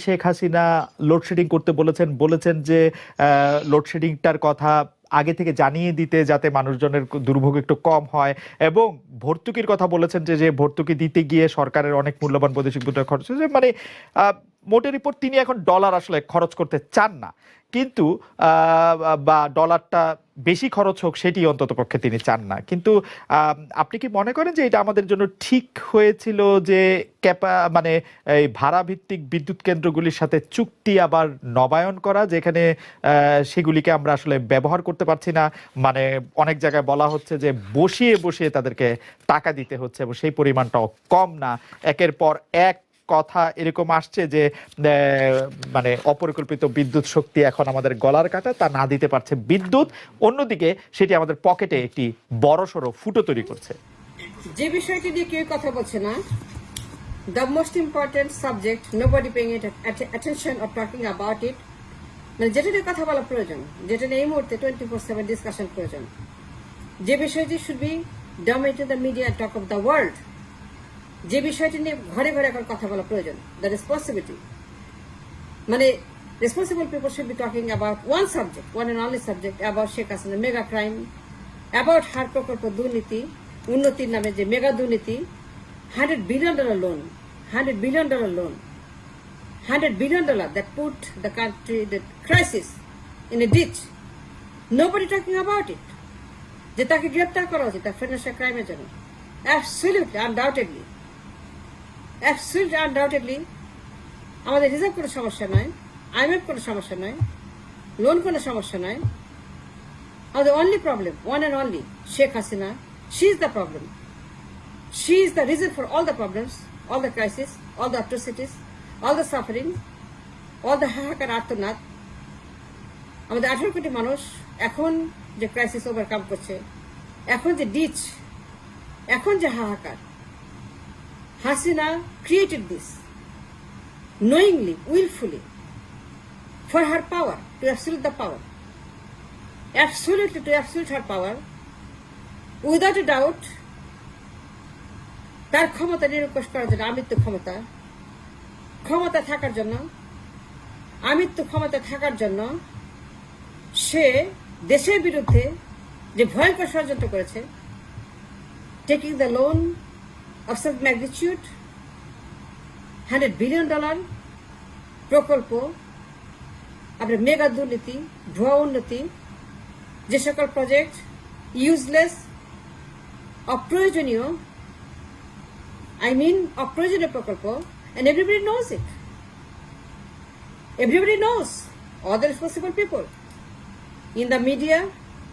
Sheikh Hasina load shedding করতে বলেছেন যে লোডশেডিংটার কথা আগে থেকে জানিয়ে দিতে যাতে মানুষজনের দুর্ভোগ একটু কম হয়, এবং ভর্তুকির কথা বলেছেন যে ভর্তুকি দিতে গিয়ে সরকারের অনেক মূল্যবান বৈদেশিক মুদ্রা খরচ হয়েছে। মানে মোটের উপর তিনি এখন ডলার আসলে খরচ করতে চান না, কিন্তু বা ডলারটা বেশি খরচ হোক সেটি অন্তত পক্ষে তিনি চান না। কিন্তু আপনি কি মনে করেন যে এটা আমাদের জন্য ঠিক হয়েছিল যে মানে এই ভাড়া ভিত্তিক বিদ্যুৎ কেন্দ্রগুলির সাথে চুক্তি আবার নবায়ন করা, যেখানে সেগুলিকে আমরা আসলে ব্যবহার করতে পারছি না? মানে অনেক জায়গায় বলা হচ্ছে যে বসিয়ে বসিয়ে তাদেরকে টাকা দিতে হচ্ছে এবং সেই পরিমাণটাও কম না। একের পর এক কথা এরকম আসছে যে মানে অপরিকল্পিত বিদ্যুৎ শক্তি এখন আমাদের গলার কাটা, তা না দিতে পারছে বিদ্যুৎ, অন্যদিকে সেটি আমাদের পকেটে একটি বড়সড় ফুটো তৈরি করছে। যে বিষয়টি নিয়ে কেউ কথা বলছে না, the most important subject, nobody paying it attention or talking about it, মানে যেটা নিয়ে কথা বলা প্রয়োজন, যেটা নিয়ে এই মুহূর্তে 24/7 ডিসকাশন প্রয়োজন, যে বিষয়টি should be dominating the media and talk of the world, যে বিষয়টি নিয়ে ঘরে ঘরে এখন কথা বলা প্রয়োজন, the responsibility, মানে responsible people should be talking about one subject, one and only subject, about Sheikh Hasina mega crime, about her প্রকল্প দুর্নীতি, উন্নতির নামে যে মেগা দুর্নীতি, $100 billion loan, $100 billion loan, $100 billion that put the country, the crisis, in a ditch. Nobody talking about it. যে তাকে গ্রেপ্তার করা উচিত তার ফাইন্যান্সিয়াল ক্রাইমের জন্য। Absolutely, undoubtedly, আমাদের রিজার্ভ কোনো সমস্যা নয়, IMF কোনো সমস্যা নয়, লোন কোনো সমস্যা নয়। আমাদের only problem, one and only, Sheikh Hasina, she is the problem. She is the reason for all the problems, all the crises, all the atrocities, all the suffering, all the হাহাকার আর্তনাদ। আমাদের 18 কোটি মানুষ এখন যে ক্রাইসিস ওভারকাম করছে, এখন যে ডিচ, এখন যে হাহাকার, Hasina created this knowingly, willfully, for her power, to absolute the power, absolutely to absolute her power, without a doubt. তার ক্ষমতা নিরঙ্কুশ করার জন্য, আমিত্ব ক্ষমতা থাকার জন্য, আমিত্ব ক্ষমতা থাকার জন্য সে দেশের বিরুদ্ধে যে ভয়ঙ্কর ষড়যন্ত্র করেছে, taking the loan of such magnitude, $100 billion প্রকল্প, আপনার মেগা দুর্নীতি, ভুয়া উন্নতি, যে সকল প্রজেক্ট ইউজলেস, অপ্রয়োজনীয়, অপ্রয়োজনীয় প্রকল্প, and everybody knows it. Everybody knows, all the responsible people in the media,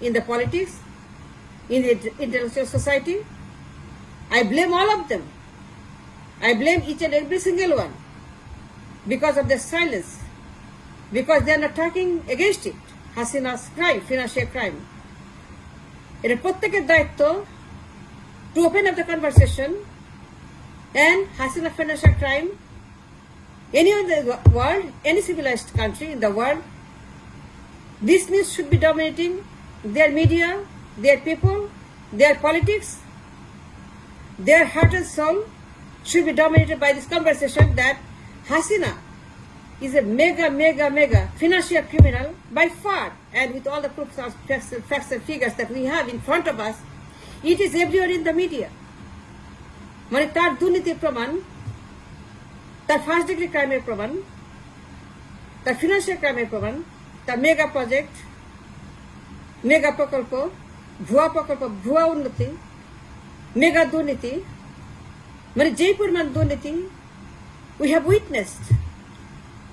in the politics, in the intellectual society. I blame all of them. I blame each and every single one because of their silence, because they are not talking against it. Hasina's crime, financial crime. It is প্রত্যেকের দায়িত্ব to open up the conversation, and Hasina financial crime, any of the world, any civilized country in the world, this news should be dominating their media, their people, their politics. Their heart and soul should be dominated by this conversation that Hasina is a mega financial criminal by far, and with all the proofs of facts and figures that we have in front of us, it is everywhere in the media. মানে তার দুর্নীতির প্রমাণ, তার first degree ক্রাইমের প্রমাণ, তার financial ক্রাইমের প্রমাণ, তার mega project, mega প্রকল্প, ভুয়া উন্নতি, মেগা দুর্নীতি, মানে যেই পরিমাণ দুর্নীতি উই হ্যাভ উইটনেসড,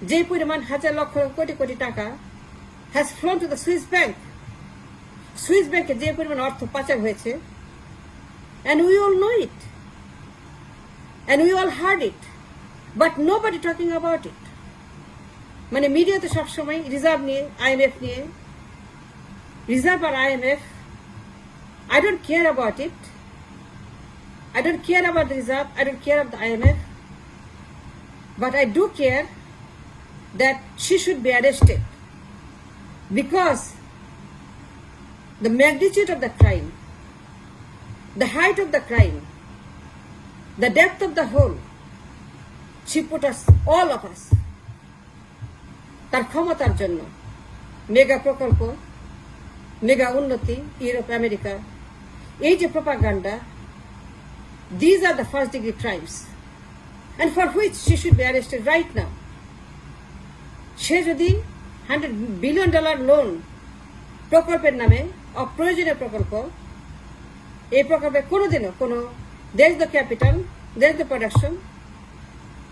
যেই পরিমাণ হাজার লক্ষ কোটি কোটি টাকা has flown to the Swiss ব্যাংকে যে পরিমাণ অর্থ পাচার হয়েছে, and we all know it, and we all heard it, but nobody talking about it. মানে মিডিয়াতে সবসময় রিজার্ভ নিয়ে, IMF নিয়ে, রিজার্ভ আর IMF, I don't care about it. I don't care about the reserve, I don't care about the IMF, but I do care that she should be arrested, because the magnitude of the crime, the height of the crime, the depth of the hole, she put us, all of us, তার ক্ষমতার জন্য mega প্রকল্প, mega উন্নতি, Europe, America, এই যে propaganda, these are the first degree crimes and for which she should be arrested right now. সে যদি $100 billion loan প্রকল্পের নামে, অপ্রয়োজনীয় প্রকল্প, এই প্রকল্পে কোনোদিনও কোনো, there is the capital, there is the production,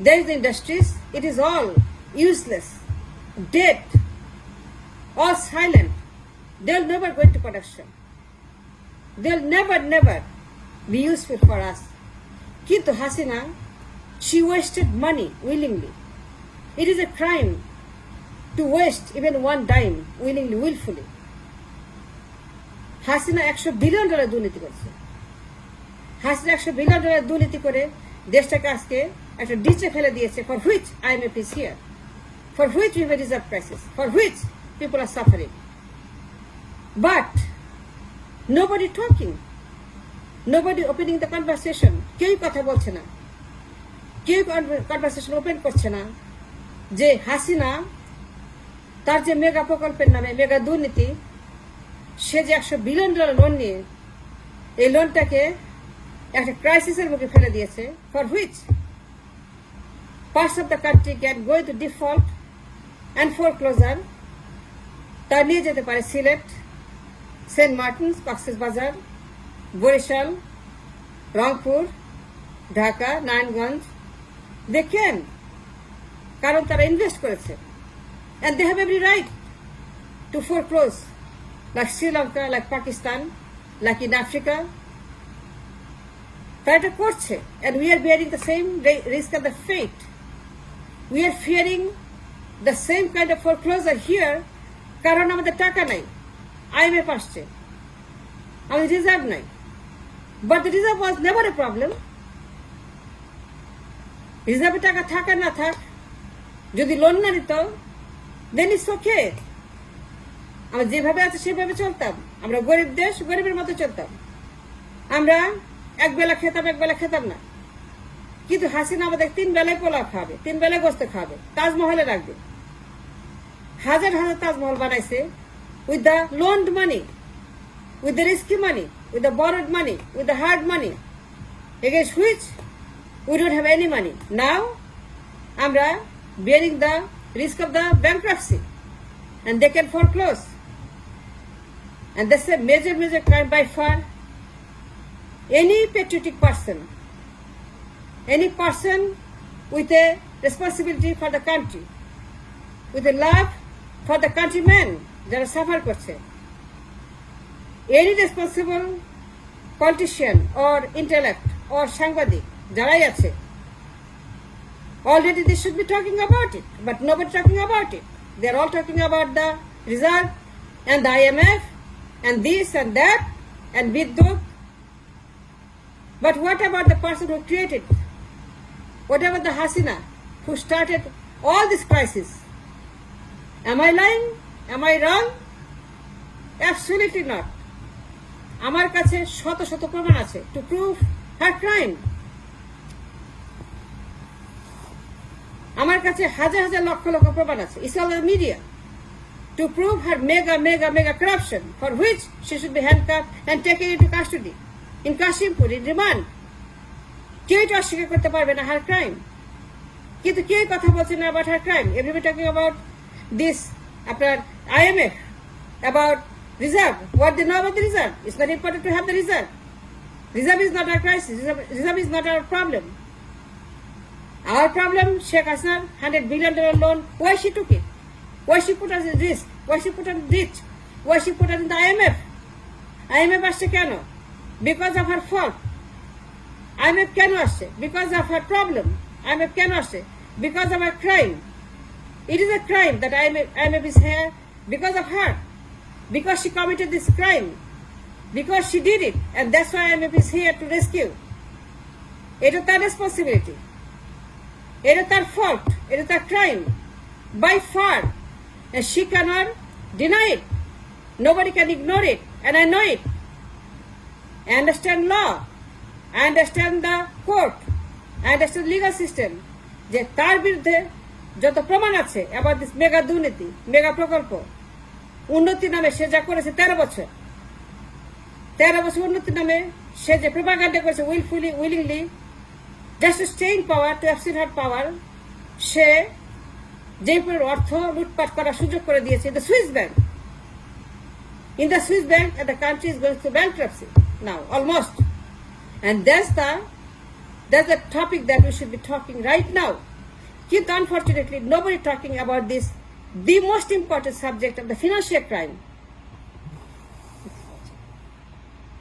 there is the industries, it is all useless, dead, all silent. They'll never go into production. They'll never be useful for us. Kintu Hasina, she wasted money willingly. It is a crime to waste even one dime willingly, willfully. Hasina $100 billion দুর্নীতি করছে। Hasina $100 billion দুর্নীতি করে দেশটাকে আজকে একটা ডিচে ফেলে দিয়েছে, for which IMF is here, for which we have a reserve crisis, for which people are suffering. But nobody talking, nobody opening the conversation. কেউ কথা বলছে না, কেউ কনভারসেশন ওপেন করছে না যে হাসিনা তার যে মেগা প্রকল্পের নামে মেগা দুর্নীতি, সে যে $100 billion লোন নিয়ে এই লোনটাকে একটা ক্রাইসিসের মুখে ফেলে দিয়েছে, for which parts of the country can go into default and foreclosure. তা নিয়ে যেতে পারে সিলেট, সেন্ট মার্টিনস, কক্সেস বাজার, বরিশাল, রংপুর, ঢাকা, নারায়ণগঞ্জ। They can, কারণ তারা ইনভেস্ট করেছে, and they have every right to foreclose, like Sri Lanka, like Pakistan, like in Africa. তারা এটা করছে, and we are bearing the same risk and the fate. We are fearing the same kind of foreclosure here, কারণ আমাদের টাকা নাই, IMF আসছে, আমাদের reserve নাই। But the reserve was never a problem. রিজার্ভে টাকা থাক আর না থাক, যদি লোন না দিত, then it's okay. আমরা যেভাবে আছে সেভাবে চলতাম, আমরা গরিব দেশ, গরিবের মতো চলতাম, আমরা এক বেলা খেতাম না। কিন্তু হাসিনা আমাদের 3 বেলায় পোলাও খাবে, 3 বেলায় গোস্ত খাবে, তাজমহলে রাখবে। হাজার তাজমহল বানাইছে with the loaned money, with the risky money, with the borrowed money, with the hard money, against which we don't have any money. Now আমরা bearing the risk of the bankruptcy, and they can foreclose, and that's a major crime by far. Any patriotic person, any person with a responsibility for the country, with a love for the countrymen যারা suffer করছে, any responsible politician or intellect or সাংবাদিক যারাই আছে, already they should be talking about it, but nobody talking about it. They are all talking about the reserve and the IMF and this and that and Vidyut. But what about the person who created? What about the Hasina who started all this crisis? Am I lying? Am I wrong? Absolutely not. আমার কাছে শত প্রমাণ আছে to prove her crime. আমার কাছে হাজার লক্ষ প্রমাণ আছে. It's all the media to prove her mega corruption, for which she should be handcuffed and taken into custody in Kashimpur in remand. কেউ এটা অস্বীকার করতে পারবে না her crime. কিন্তু কেউ কথা বলছে না about her crime. Everybody talking about this, আপনার IMF, about reserve. What they know about the reserve? It's not important to have the reserve. Reserve is not our crisis. Reserve is not our problem. Our problem, Sheikh Hassan, $100 billion loan. Why she took it? Why she put us at risk? Why she put us in ditch? Why she put us in the IMF? IMF আসছে কেন? Because of her fault. IMF কেন আসছে? Because of her problem. IMF কেন আসছে? Because of her crime. It is a crime that IMF is here because of her. Because she committed this crime. Because she did it. And that's why IMF is here to rescue. এটা তার responsibility. এটা তার fault. এটা তার crime. By far. And she cannot deny it. Nobody can ignore it. And I know it. I understand law. I understand the court. I understand legal system. যে তার বিরুদ্ধে যত প্রমাণ আছে about this মেগা দুর্নীতি mega প্রকল্প উন্নতি নামে সে যা করেছে 13 বছর উন্নতি নামে সে যে প্রোপাগান্ডা করেছে willingly just to stay in power to absolute her power সে যে অর্থ লুটপাট করার সুযোগ করে দিয়েছে the Swiss bank in the Swiss bank and the country is going through bankruptcy now almost, and that's the topic that we should be talking right now. Yet unfortunately nobody talking about this, the most important subject of the financial crime.